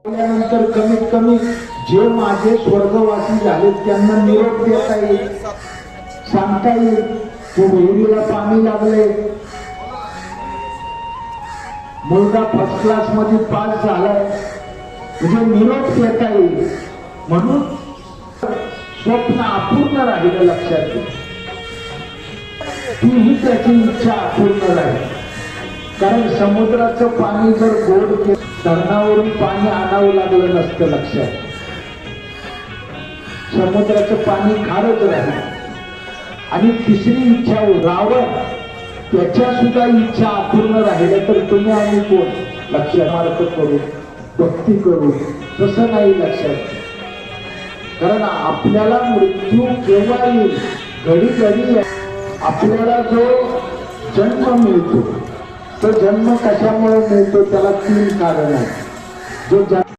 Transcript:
त्यानंतर कमीत कमी जे माझे स्वर्गवासी झाले त्यांना निरोप देता येईल, सांगता येईल की विहिरीला पाणी लागले, मुलगा फर्स्ट क्लास मध्ये पास झालाय, म्हणजे निरोप देता येईल. म्हणून स्वप्न अपूर्ण राहिलं लक्षात घे, तीही त्याची इच्छा अपूर्ण राहील. कारण समुद्राचं पाणी जर गोड केलं, धरणावरून पाणी आणावं लागलं नसतं. लक्षात, समुद्राचं पाणी खारच राहील. आणि तिसरी इच्छा रावण, त्याच्या सुद्धा इच्छा अपूर्ण राहिल्या तर तुम्ही आम्ही कोण? लक्षात, मार्ग करू, भक्ती करू, तसं नाही. लक्षात, कारण आपल्याला मृत्यू केव्हा येईल? घडी घडी. आपल्याला जो जन्म मिळतो तो जन्म कशामुळे मिळतो? त्याला 3 कारण आहेत. जो